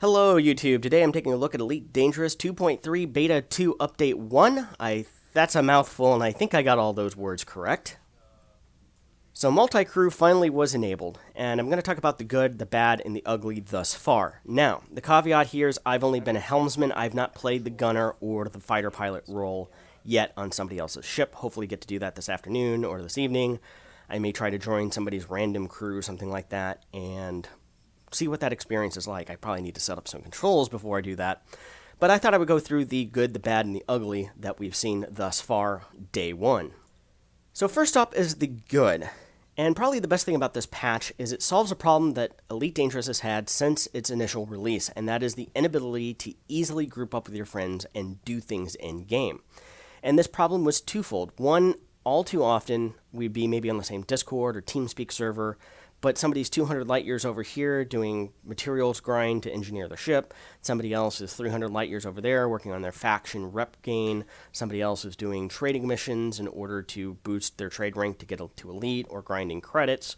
Hello YouTube, today I'm taking a look at Elite Dangerous 2.3 Beta 2 Update 1. That's a mouthful and I think I got all those words correct. So multicrew finally was enabled, and I'm going to talk about the good, the bad, and the ugly thus far. Now, the caveat here is I've only been a helmsman, I've not played the gunner or the fighter pilot role yet on somebody else's ship. Hopefully get to do that this afternoon or this evening. I may try to join somebody's random crew, something like that, and see what that experience is like. I probably need to set up some controls before I do that. But I thought I would go through the good, the bad, and the ugly that we've seen thus far, day one. So first up is the good. And probably the best thing about this patch is it solves a problem that Elite Dangerous has had since its initial release, and that is the inability to easily group up with your friends and do things in-game. And this problem was twofold. One, all too often, we'd be maybe on the same Discord or TeamSpeak server, but somebody's 200 light years over here doing materials grind to engineer the ship. Somebody else is 300 light years over there working on their faction rep gain. Somebody else is doing trading missions in order to boost their trade rank to get to elite or grinding credits.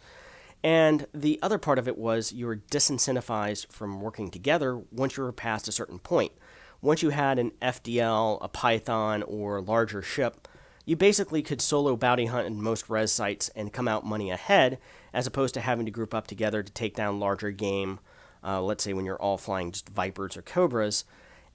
And the other part of it was you were disincentivized from working together once you were past a certain point. Once you had an FDL, a Python, or larger ship, you basically could solo bounty hunt in most res sites and come out money ahead, as opposed to having to group up together to take down larger game, let's say when you're all flying just Vipers or Cobras,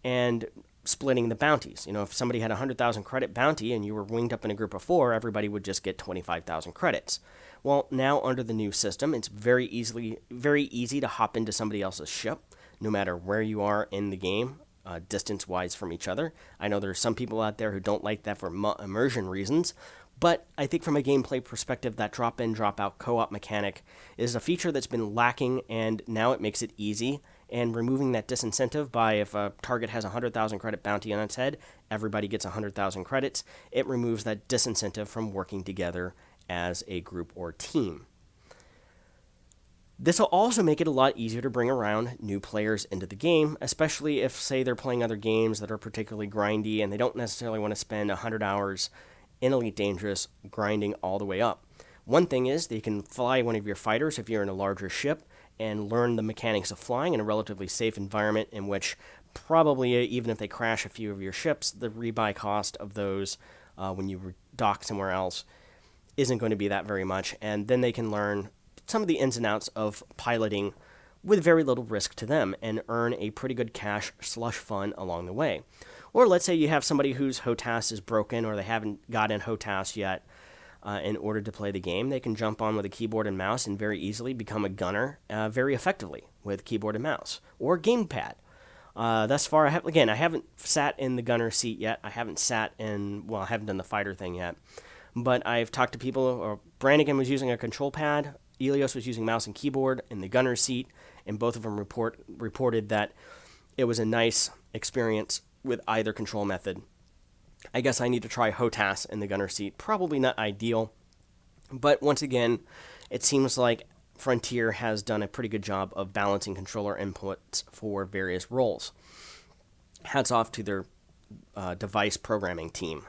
and splitting the bounties. You know, if somebody had a 100,000 credit bounty and you were winged up in a group of 4, everybody would just get 25,000 credits. Well, now under the new system, it's very easy to hop into somebody else's ship, no matter where you are in the game. Distance-wise from each other. I know there are some people out there who don't like that for immersion reasons, but I think from a gameplay perspective, that drop-in, drop-out co-op mechanic is a feature that's been lacking, and now it makes it easy. And removing that disincentive by if a target has a 100,000 credit bounty on its head, everybody gets 100,000 credits, it removes that disincentive from working together as a group or team. This will also make it a lot easier to bring around new players into the game, especially if, say, they're playing other games that are particularly grindy and they don't necessarily want to spend 100 hours in Elite Dangerous grinding all the way up. One thing is they can fly one of your fighters if you're in a larger ship and learn the mechanics of flying in a relatively safe environment in which probably, even if they crash a few of your ships, the rebuy cost of those when you dock somewhere else isn't going to be that very much, and then they can learn some of the ins and outs of piloting with very little risk to them and earn a pretty good cash slush fund along the way. Or let's say you have somebody whose HOTAS is broken or they haven't got in HOTAS yet in order to play the game. They can jump on with a keyboard and mouse and very easily become a gunner very effectively with keyboard and mouse or gamepad. Thus far, I haven't sat in the gunner seat yet. I haven't done the fighter thing yet. But I've talked to people, or Brannigan was using a control pad, Elios was using mouse and keyboard in the gunner seat, and both of them reported that it was a nice experience with either control method. I guess I need to try HOTAS in the gunner seat. Probably not ideal, but once again, it seems like Frontier has done a pretty good job of balancing controller inputs for various roles. Hats off to their device programming team.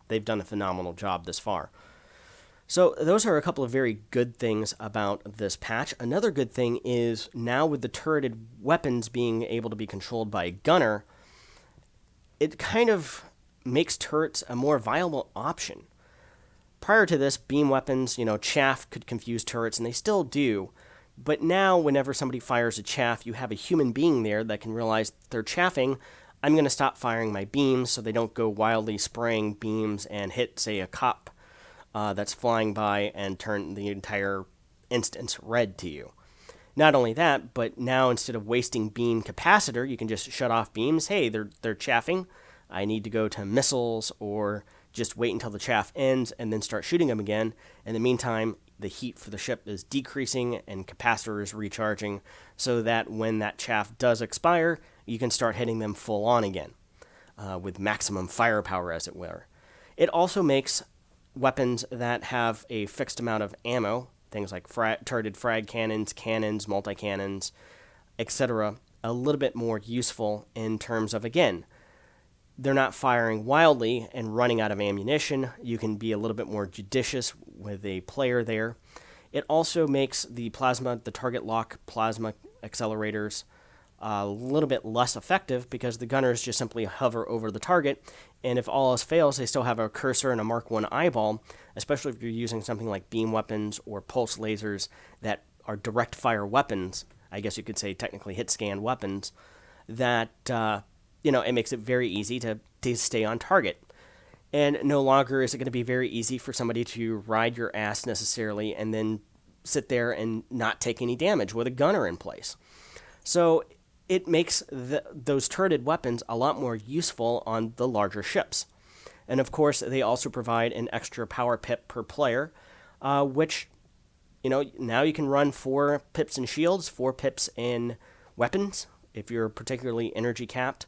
They've done a phenomenal job this far. So those are a couple of very good things about this patch. Another good thing is now with the turreted weapons being able to be controlled by a gunner, it kind of makes turrets a more viable option. Prior to this, beam weapons, chaff could confuse turrets, and they still do. But now whenever somebody fires a chaff, you have a human being there that can realize they're chaffing. I'm going to stop firing my beams so they don't go wildly spraying beams and hit, say, a cop that's flying by and turn the entire instance red to you. Not only that, but now instead of wasting beam capacitor, you can just shut off beams. Hey, they're chaffing. I need to go to missiles or just wait until the chaff ends and then start shooting them again. In the meantime, the heat for the ship is decreasing and capacitor is recharging so that when that chaff does expire, you can start hitting them full on again with maximum firepower, as it were. It also makes weapons that have a fixed amount of ammo, things like turreted frag cannons, multi-cannons, etc., a little bit more useful in terms of, again, they're not firing wildly and running out of ammunition. You can be a little bit more judicious with a player there. It also makes the target lock plasma accelerators a little bit less effective because the gunners just simply hover over the target, and if all else fails, they still have a cursor and a Mark 1 eyeball, especially if you're using something like beam weapons or pulse lasers that are direct fire weapons. I guess you could say technically hit scan weapons, that it makes it very easy to stay on target. And no longer is it going to be very easy for somebody to ride your ass necessarily and then sit there and not take any damage with a gunner in place. So it makes those turreted weapons a lot more useful on the larger ships. And of course, they also provide an extra power pip per player, which, now you can run 4 pips in shields, 4 pips in weapons, if you're particularly energy capped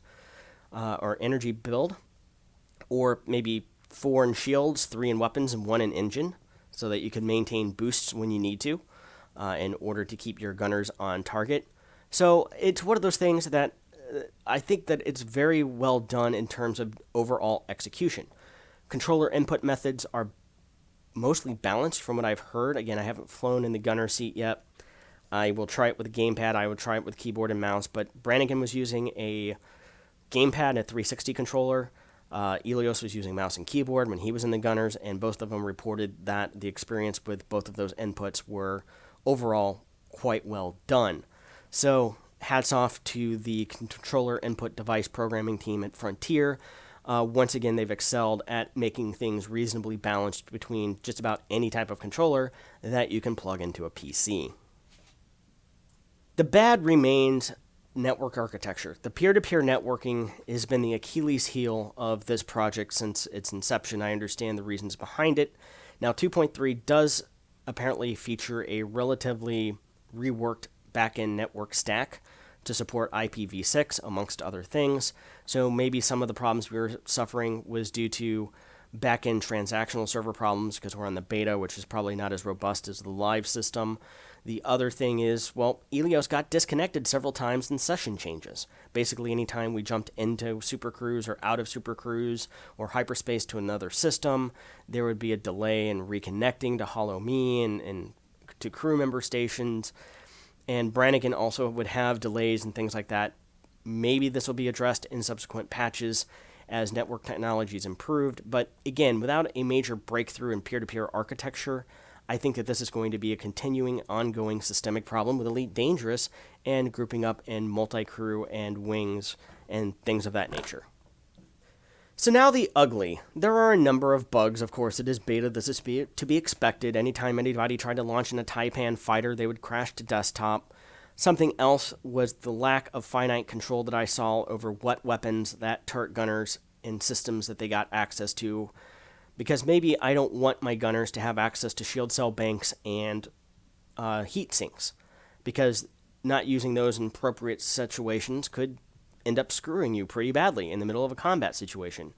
or energy build, or maybe 4 in shields, 3 in weapons, and 1 in engine, so that you can maintain boosts when you need to in order to keep your gunners on target. So it's one of those things that I think that it's very well done in terms of overall execution. Controller input methods are mostly balanced from what I've heard. Again, I haven't flown in the gunner seat yet. I will try it with a gamepad. I will try it with keyboard and mouse. But Brannigan was using a gamepad and a 360 controller. Elios was using mouse and keyboard when he was in the gunners, and both of them reported that the experience with both of those inputs were overall quite well done. So hats off to the controller input device programming team at Frontier. Once again, they've excelled at making things reasonably balanced between just about any type of controller that you can plug into a PC. The bad remains network architecture. The peer-to-peer networking has been the Achilles heel of this project since its inception. I understand the reasons behind it. Now, 2.3 does apparently feature a relatively reworked back-end network stack to support IPv6, amongst other things. So maybe some of the problems we were suffering was due to back-end transactional server problems because we're on the beta, which is probably not as robust as the live system. The other thing is, Elios got disconnected several times in session changes. Basically, anytime we jumped into supercruise or out of supercruise or hyperspace to another system, there would be a delay in reconnecting to Hollow Me and to crew member stations. And Brannigan also would have delays and things like that. Maybe this will be addressed in subsequent patches as network technology is improved. But again, without a major breakthrough in peer-to-peer architecture, I think that this is going to be a continuing, ongoing systemic problem with Elite Dangerous and grouping up in multi-crew and wings and things of that nature. So now the ugly. There are a number of bugs, of course. It is beta. This is to be expected. Anytime anybody tried to launch in a Taipan fighter, they would crash to desktop. Something else was the lack of finite control that I saw over what weapons that turret gunners and systems that they got access to. Because maybe I don't want my gunners to have access to shield cell banks and heat sinks. Because not using those in appropriate situations could end up screwing you pretty badly in the middle of a combat situation.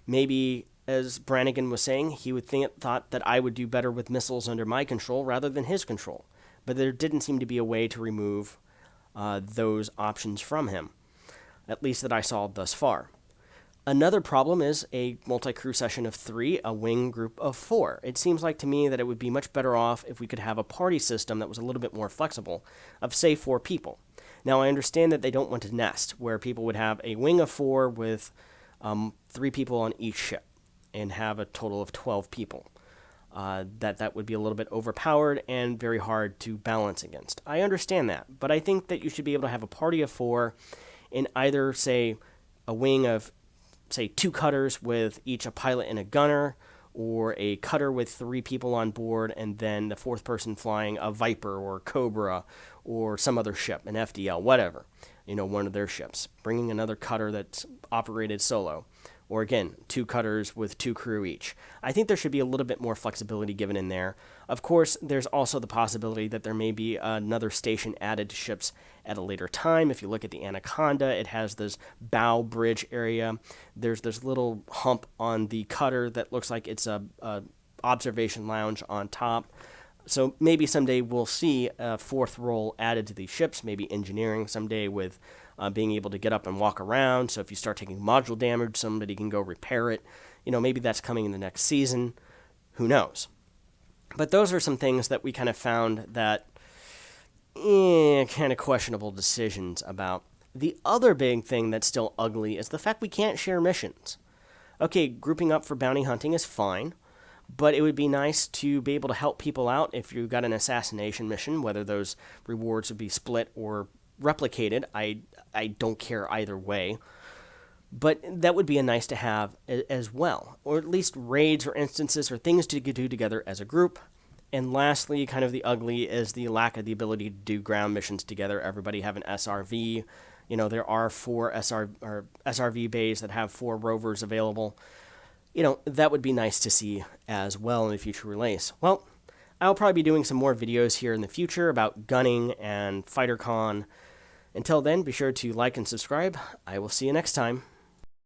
Maybe, as Brannigan was saying, he thought that I would do better with missiles under my control rather than his control. But there didn't seem to be a way to remove those options from him, at least that I saw thus far. Another problem is a multi-crew session of 3, a wing group of 4. It seems like to me that it would be much better off if we could have a party system that was a little bit more flexible, of say 4 people. Now, I understand that they don't want to nest, where people would have a wing of 4 with 3 people on each ship, and have a total of 12 people. That would be a little bit overpowered and very hard to balance against. I understand that, but I think that you should be able to have a party of 4 in either, say, a wing of, say, 2 cutters with each a pilot and a gunner, or a cutter with 3 people on board, and then the 4th person flying a Viper or Cobra or some other ship, an FDL, whatever, one of their ships. Bringing another cutter that's operated solo. Or again, 2 cutters with 2 crew each. I think there should be a little bit more flexibility given in there. Of course, there's also the possibility that there may be another station added to ships at a later time. If you look at the Anaconda, it has this bow bridge area. There's this little hump on the cutter that looks like it's a observation lounge on top. So maybe someday we'll see a 4th role added to these ships, maybe engineering someday with being able to get up and walk around. So if you start taking module damage, somebody can go repair it. Maybe that's coming in the next season. Who knows? But those are some things that we kind of found that kind of questionable decisions about. The other big thing that's still ugly is the fact we can't share missions. Okay, grouping up for bounty hunting is fine, but it would be nice to be able to help people out if you got an assassination mission, whether those rewards would be split or replicated. I don't care either way. But that would be a nice to have as well, or at least raids or instances or things to do together as a group. And lastly, kind of the ugly is the lack of the ability to do ground missions together. Everybody have an SRV. You know, there are four SRV bays that have 4 rovers available. You know, that would be nice to see as well in the future release. Well, I'll probably be doing some more videos here in the future about gunning and FighterCon. Until then, be sure to like and subscribe. I will see you next time.